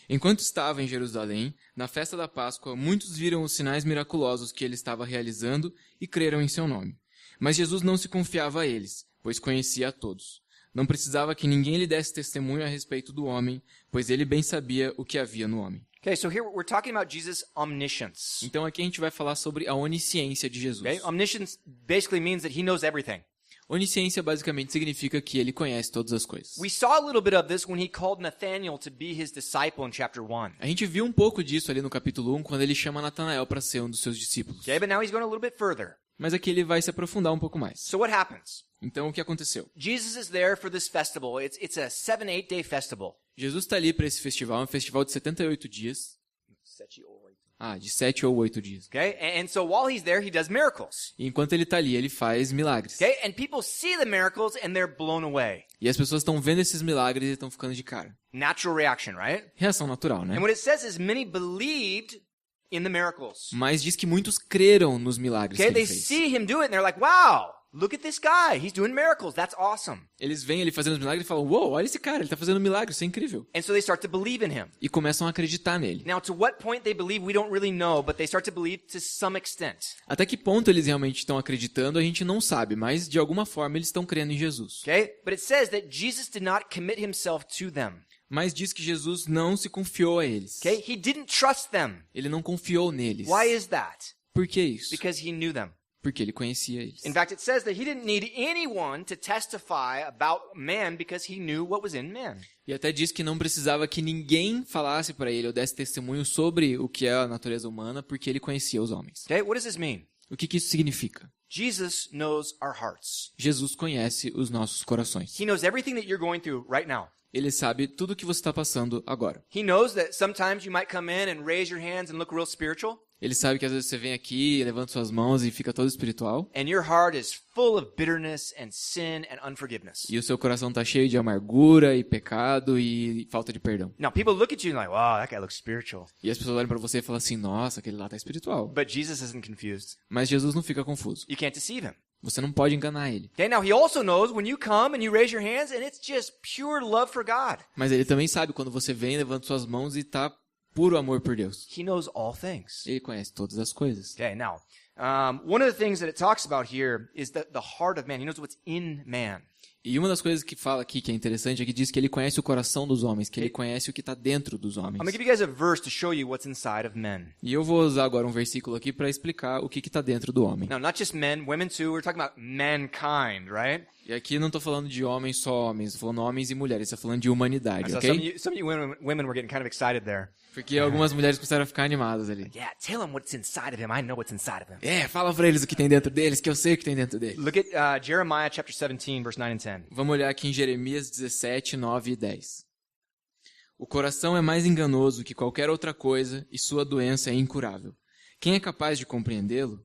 Enquanto estava em Jerusalém, na festa da Páscoa, muitos viram os sinais miraculosos que ele estava realizando e creram em seu nome. Mas Jesus não se confiava a eles, pois conhecia a todos. Não precisava que ninguém lhe desse testemunho a respeito do homem, pois ele bem sabia o que havia no homem. Okay, so here we're talking about Jesus' omniscience. Então aqui a gente vai falar sobre a onisciência de Jesus. Okay? Omniscience basically means that he knows everything. Onisciência basicamente significa que ele conhece todas as coisas. We saw a little bit of this when he called Nathanael to be his disciple in chapter 1. A gente viu um pouco disso ali no capítulo 1, quando ele chama Natanael para ser um dos seus discípulos. Okay, but now he's going a little bit further. Mas aqui ele vai se aprofundar um pouco mais. So what happens? Então o que aconteceu? Jesus is there for this festival. It's a 7-8 day festival. Jesus está ali para esse festival, um festival de 78 dias. De 7 ou 8 dias. Okay, and so while he's there, he does miracles. E enquanto ele está ali, ele faz milagres. Okay, and people see the miracles and they're blown away. E as pessoas estão vendo esses milagres e estão ficando de cara. Natural reaction, right? Reação natural, né? And what it says is many believed in the miracles. Mas diz que muitos creram nos milagres Okay, que ele they fez. see him do it and they're like, wow, look at this guy. He's doing miracles. That's awesome. Eles veem ele fazendo os milagres e falam, uou, olha esse cara, ele está fazendo milagres, isso é incrível. And so they start to believe in him. E começam a acreditar nele. Now, to what point they believe, we don't really know, but they start to believe to some extent. Até que ponto eles realmente estão acreditando, a gente não sabe, mas de alguma forma eles estão crendo em Jesus. Okay? But it says that Jesus did not commit himself to them. Mas diz que Jesus não se confiou a eles. Okay? He didn't trust them. Ele não confiou neles. Why is that? Por que isso? Because he knew them. Porque ele conhecia eles. In fact, it says that he didn't need anyone to testify about man because he knew what was in man. E até diz que não precisava que ninguém falasse para ele ou desse testemunho sobre o que é a natureza humana, porque ele conhecia os homens. Okay? What does this mean? O que isso significa? Jesus knows our hearts. Jesus conhece os nossos corações. He knows everything that you're going through right now. Ele sabe tudo o que você está passando agora. He knows that sometimes you might come in and raise your hands and look real spiritual. Ele sabe que às vezes você vem aqui, levanta suas mãos e fica todo espiritual. And your heart is full of bitterness and sin and unforgiveness. E o seu coração está cheio de amargura e pecado e falta de perdão. Now, people look at you and like, wow, that guy looks spiritual. E as pessoas olham para você e falam assim, nossa, aquele lá está espiritual. But Jesus isn't confused. Mas Jesus não fica confuso. You can't deceive him. Você não pode enganar ele. Okay, now he also knows when you come and you raise your hands and it's just pure love for God. Mas ele também sabe quando você vem, levanta suas mãos e está puro amor por Deus. He knows all things. Ele conhece todas as coisas. Okay, now, one of the things that it talks about here is the heart of man. He knows what's in man. E uma das coisas que fala aqui que é interessante é que diz que ele conhece o coração dos homens, que ele conhece o que está dentro dos homens. I'm going to give you guys a verse to show you what's inside of men. E eu vou usar agora um versículo aqui para explicar o que está dentro do homem. Now, not just men, women too. We're talking about mankind, right? E aqui não estou falando de homens só homens, estou falando homens e mulheres, estou falando de humanidade, So ok? some of you women were getting kind of excited there. Porque algumas mulheres começaram a ficar animadas ali. Yeah, tell him what's inside of him. I know what's inside of him. Fala para eles o que tem dentro deles, que eu sei o que tem dentro deles. Look at Jeremiah chapter 17, verse 9 and 10. Vamos olhar aqui em Jeremias 17, 9 e 10. O coração é mais enganoso que qualquer outra coisa e sua doença é incurável. Quem é capaz de compreendê-lo?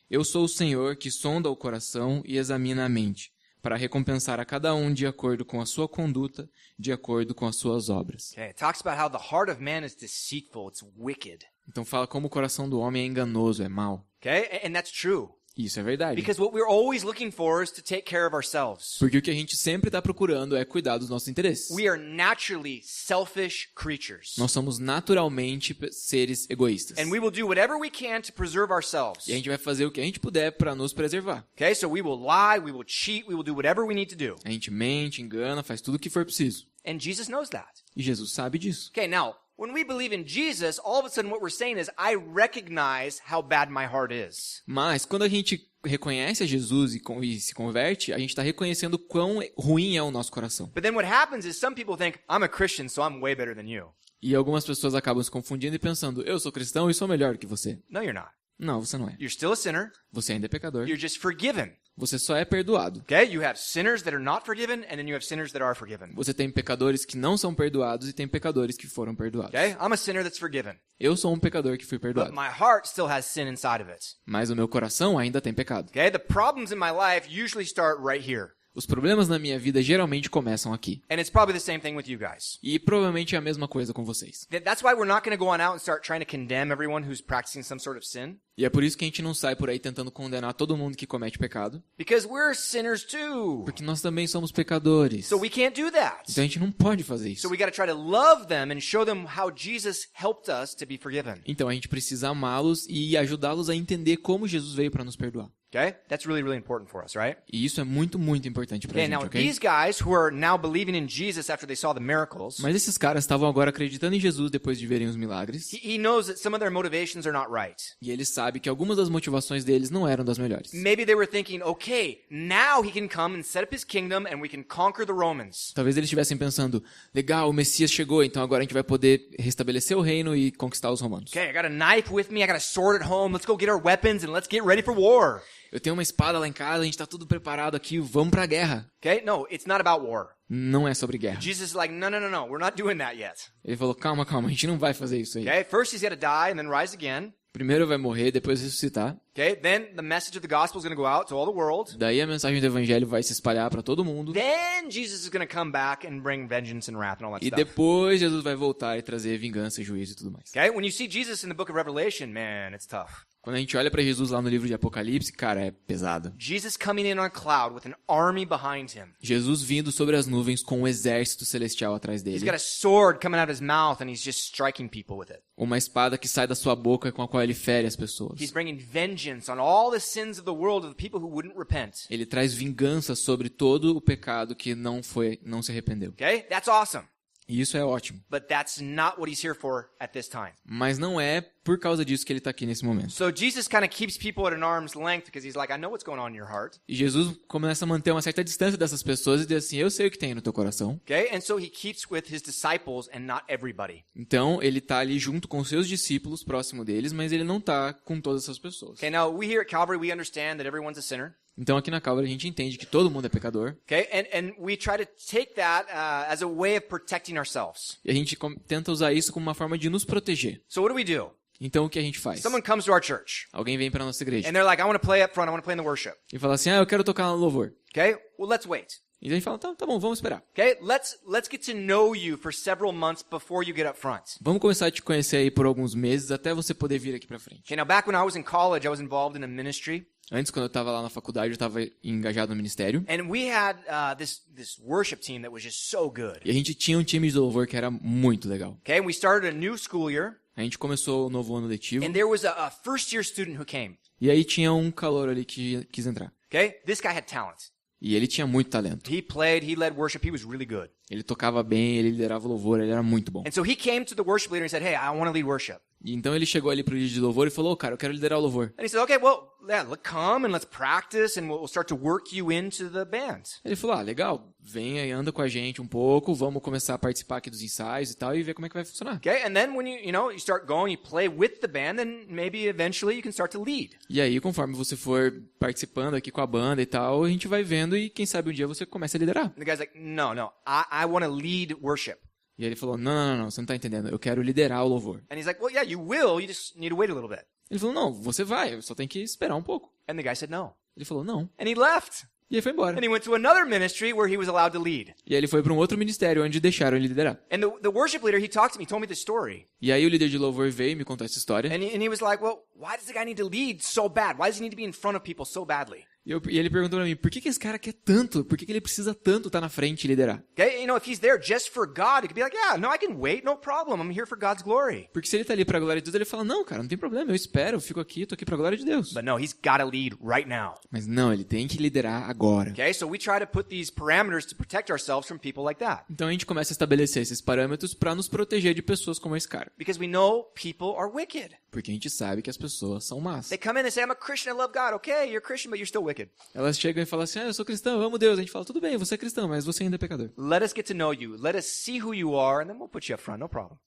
Eu sou o Senhor que sonda o coração e examina a mente, para recompensar a cada um de acordo com a sua conduta, de acordo com as suas obras. Okay, it talks about how the heart of man is deceitful, it's wicked. Então fala como o coração do homem é enganoso, é mau. Okay, and that's true. Isso é verdade. Because what we're always looking for is to take care of ourselves. Porque o que a gente sempre está procurando é cuidar dos nossos interesses. We are naturally selfish creatures. Nós somos naturalmente seres egoístas. And we will do whatever we can to preserve ourselves. E a gente vai fazer o que a gente puder para nos preservar. Okay, so we will lie, we will cheat, we will do whatever we need to do. A gente mente, engana, faz tudo o que for preciso. And Jesus knows that. E Jesus sabe disso. Okay, now, when we believe in Jesus, all of a sudden what we're saying is, I recognize how bad my heart is. Mas quando a gente reconhece a Jesus e se converte, a gente está reconhecendo quão ruim é o nosso coração. But then what happens is some people think, I'm a Christian, so I'm way better than you. E algumas pessoas acabam se confundindo e pensando, eu sou cristão e sou melhor do que você. No, you're not. Não, você não é. You're still a sinner. Você ainda é pecador. You're just forgiven. Você só é perdoado. Okay, you have sinners that are not forgiven, and then you have sinners that are forgiven. Você tem pecadores que não são perdoados e tem pecadores que foram perdoados. Okay, I'm a sinner that's forgiven. Eu sou um pecador que fui But perdoado. my heart still has sin inside of it. Mas o meu coração ainda tem pecado. Okay, the problems in my life usually start right here. Os problemas na minha vida geralmente começam aqui. And it's probably the same thing with you guys. E provavelmente é a mesma coisa com vocês. That's why we're not going to go on out and start trying to condemn everyone who's practicing some sort of sin. E é por isso que a gente não sai por aí tentando condenar todo mundo que comete pecado. Because we're sinners too. Porque nós também somos pecadores. So we can't do that. Então a gente não pode fazer isso. So we got to try to love them and show them how Jesus helped us to be forgiven. Então a gente precisa amá-los e ajudá-los a entender como Jesus veio para nos perdoar. Okay? That's really, really important for us, right? E isso é muito, muito importante pra Okay, gente, now ok? these guys who are now believing in Jesus after they saw the miracles, Mas esses caras estavam agora acreditando em Jesus depois de verem os milagres. he knows that some of their motivations are not right. E ele sabe que algumas das motivações deles não eram das melhores. Maybe they were thinking, okay, now he can come and set up his kingdom and we can conquer the Romans. Talvez eles estivessem pensando, legal, o Messias chegou, então agora a gente vai poder restabelecer o reino e conquistar os romanos. Okay, I got a knife with me, I got a sword at home, let's go get our weapons and let's get ready for war. Eu tenho uma espada lá em casa, a gente tá tudo preparado aqui, vamos pra guerra. Okay, no, it's not about war. Não é sobre guerra. Jesus is like, no, we're not doing that yet. Ele falou, calma, a gente não vai fazer isso aí. Okay, first he's got to die and then rise again. Primeiro vai morrer, depois ressuscitar. Okay, then the message of the gospel is going to go out to all the world. Daí a mensagem do evangelho vai se espalhar para todo mundo. Then Jesus is going to come back and bring vengeance and wrath and all that E stuff. depois Jesus vai voltar e trazer vingança, juízo e tudo mais. Okay, when you see Jesus in the book of Revelation, man, it's tough. Quando a gente olha para Jesus lá no livro de Apocalipse, cara, é pesado. Jesus coming in on a cloud with an army behind him. Jesus vindo sobre as nuvens com um exército celestial atrás He's dele. got a sword coming out of his mouth and he's just striking people with it. Uma espada que sai da sua boca com a qual ele fere as pessoas. He's bringing vengeance on all the sins of the world of the people who wouldn't repent. Ele traz vingança sobre todo o pecado que não se arrependeu. Okay? That's awesome. E isso é ótimo. But that's not what he's here for at this time. Mas não é por causa disso que ele está aqui nesse momento. So Jesus kind of keeps people at an arm's length because he's like, I know what's going on in your heart. E Jesus começa a manter uma certa distância dessas pessoas e diz assim, eu sei o que tem no teu coração. Okay? And so he keeps with his disciples and not everybody. Então, ele está ali junto com os seus discípulos, próximo deles, mas ele não está com todas essas pessoas. Okay, now we here at Calvary, we understand that everyone's a sinner. Então, aqui na Calvary, a gente entende que todo mundo é pecador. Okay? And we try to take that as a way of protecting ourselves. E a gente tenta usar isso como uma forma de nos proteger. So what do? Então, o que a gente faz? Someone comes to our church Alguém vem para nossa igreja and they're like, I want to play up front, I want to play in the worship. e fala assim, eu quero tocar no louvor. Okay? Well, let's wait. E a gente fala, tá bom, vamos esperar. Okay? Let's get to know you for several months before you get up front. Vamos começar a te conhecer aí por alguns meses até você poder vir aqui pra frente. Okay, now back when I was in college, I was involved in a ministry. Antes, quando eu estava lá na faculdade, eu estava engajado no ministério. And we had this worship team that was just so good. E a gente tinha um time de louvor que era muito legal. Okay? We started a new school year. A gente começou o novo ano letivo. And there was a first-year student who came. E aí tinha um calouro ali que quis entrar. Okay? This guy had talent. E ele tinha muito talento. He played, he led worship, he was really good. Ele tocava bem, ele liderava o louvor, ele era muito bom. And so he came to the worship leader and said, hey, I want to lead worship. E então ele chegou ali pro líder de louvor e falou, cara, eu quero liderar o louvor. And he said, okay, well, yeah, come and let's practice and we'll start to work you into the band. Ele falou, legal, vem aí, anda com a gente um pouco, vamos começar a participar aqui dos ensaios e tal e ver como é que vai funcionar. Okay, and then when you start going, you play with the band, then maybe eventually you can start to lead. E aí, conforme você for participando aqui com a banda e tal, a gente vai vendo e quem sabe um dia você começa a liderar. And the guy's like, no, I want to lead worship. E ele falou, não, você não tá entendendo, eu quero liderar o louvor. And he's like, well, yeah, you will, you just need to wait a little bit. Ele falou, não, você vai, só tem que esperar um pouco. And the guy said no. Ele falou, não. And he left. E aí foi embora. And he went to another ministry where he was allowed to lead. E aí ele foi para um outro ministério onde deixaram ele liderar. And the worship leader, he talked to me, told me the story. E aí o líder de louvor veio e me contou essa história. And he was like, well, why does the guy need to lead so bad? Why does he need to be in front of people so badly? E ele perguntou pra mim, por que esse cara quer tanto? Por que ele precisa tanto estar na frente e liderar? Okay, if he's there just for God, he could be like, yeah, no, I can wait, no problem. I'm here for God's glory. Porque se ele tá ali pra glória de Deus, ele fala, não, cara, não tem problema, eu espero, eu fico aqui, tô aqui pra glória de Deus. But no, he's got to lead right now. Mas não, ele tem que liderar agora. Okay, so we try to put these parameters to protect ourselves from people like that. Então a gente começa a estabelecer esses parâmetros pra nos proteger de pessoas como esse cara. Because we know people are wicked. Porque a gente sabe que as pessoas são más. They come in and say, I'm a Christian, I love God. Okay, you're a Christian, but you're still wicked. Elas chegam e falam assim, eu sou cristão, eu amo Deus. A gente fala, tudo bem, você é cristão, mas você ainda é pecador. Let us get to know you. Let us see who you are, and then we'll put you up front, no problem.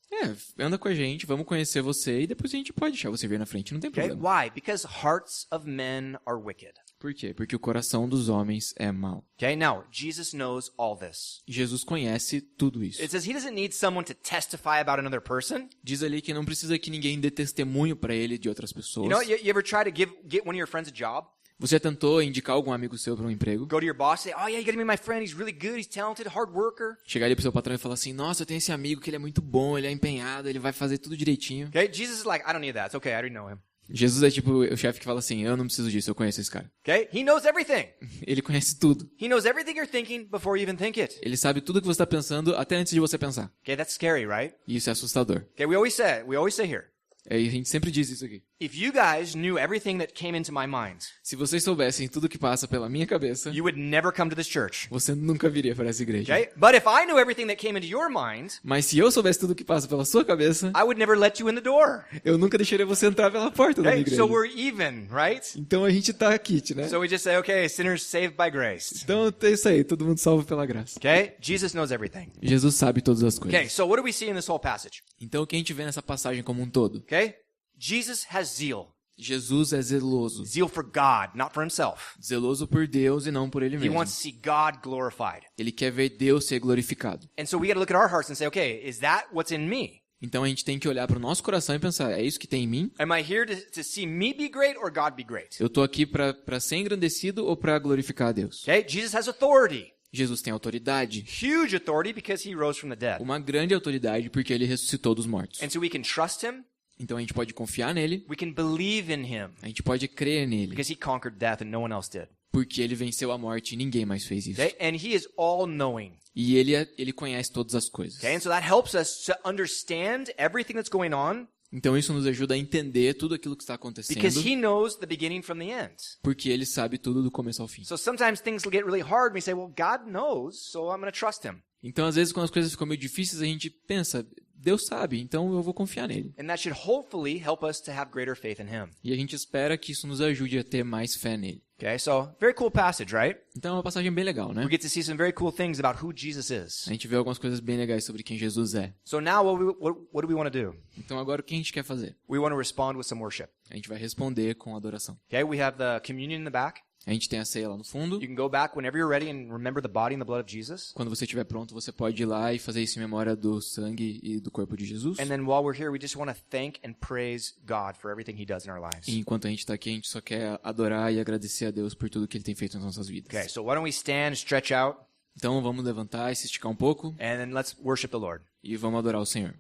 Anda com a gente, vamos conhecer você e depois a gente pode deixar você vir na frente, não tem Okay, problema. why? Because hearts of men are wicked. Por quê? Porque o coração dos homens é mau. Okay, now, Jesus knows all this. E Jesus conhece tudo isso. It says he doesn't need someone to testify about another person. Diz ali que não precisa que ninguém dê testemunho pra ele de outras pessoas. You ever try to get one of your friends a job? Você já tentou indicar algum amigo seu pra um emprego? Go to your boss, say, oh yeah, you gotta meet my friend, he's really good, he's talented, hard worker. Chegar ali pro seu patrão e falar assim, nossa, eu tenho esse amigo que ele é muito bom, ele é empenhado, ele vai fazer tudo direitinho. Okay, Jesus is like, I don't need that, it's okay, I already know him. Jesus é tipo o chefe que fala assim, eu não preciso disso, eu conheço esse cara. Okay, he knows everything. Ele conhece tudo. He knows everything you're thinking before you even think it. Ele sabe tudo que você está pensando até antes de você pensar. Okay, that's scary, right? E isso é assustador. Okay, we always say here, E a gente sempre diz isso aqui. if you guys knew everything that came into my mind, Se vocês soubessem tudo que passa pela minha cabeça, you would never come to this church. você nunca viria para essa igreja. Okay? But if I knew everything that came into your mind, Mas se eu soubesse tudo que passa pela sua cabeça, I would never let you in the door. eu nunca deixaria você entrar pela porta da minha Okay? igreja. So we're even, right? Então a gente tá aqui, né? So we just say, okay, sinners saved by grace. Então é isso aí, todo mundo salvo pela graça. Okay? Jesus knows everything. Jesus sabe todas as coisas. Okay, so what do we see in this whole passage? Então o que a gente vê nessa passagem como um todo? Okay? Jesus has zeal. Jesus é zeloso. Zeal for God, not for himself. Zeloso por Deus e não por ele He mesmo. wants to see God glorified. Ele quer ver Deus ser glorificado. And so we got to look at our hearts and say, okay, is that what's in me? Então a gente tem que olhar para o nosso coração e pensar, é isso que tem em mim? Am I here to see me be great or God be great? Eu tô aqui para ser engrandecido ou para glorificar a Deus? Okay? Jesus has authority. Jesus tem autoridade, Huge authority because he rose from the dead. uma grande autoridade porque ele ressuscitou dos mortos. And so we can trust him. Então a gente pode confiar nele, We can believe in him a gente pode crer nele, because he conquered death and no one else did. porque ele venceu a morte e ninguém mais fez isso. Okay? And he is all-knowing. E ele conhece todas as coisas. Okay? And so that helps us to understand everything that's going on Então isso nos ajuda a entender tudo aquilo que está because acontecendo, he knows the beginning from the end. porque ele sabe tudo do começo ao fim. So sometimes things get really hard and we say, well, God knows, so I'm going to trust him. Então às vezes quando as coisas ficam meio difíceis, a gente pensa, Deus sabe, então eu vou confiar nele. And that should hopefully help us to have greater faith in him. E a gente espera que isso nos ajude a ter mais fé nele. Okay, so very cool passage, right? Então é uma passagem bem legal, né? We get to see some very cool things about who Jesus is. A gente vê algumas coisas bem legais sobre quem Jesus é. So now what do we want to do? Então agora o que a gente quer fazer? We want to respond with some worship. A gente vai responder com adoração. Okay, we have the communion in the back. A gente tem a ceia lá no fundo. You can go back whenever you're ready and remember the body and the blood of Jesus. Quando você estiver pronto, você pode ir lá e fazer isso em memória do sangue e do corpo de Jesus. And then while we're here, we just want to thank and praise God for everything he does in our lives. E enquanto a gente está aqui, a gente só quer adorar e agradecer a Deus por tudo que ele tem feito nas nossas vidas. Okay, so why don't we stand, stretch out, Então vamos levantar e se esticar um pouco and then let's worship the Lord. e vamos adorar o Senhor.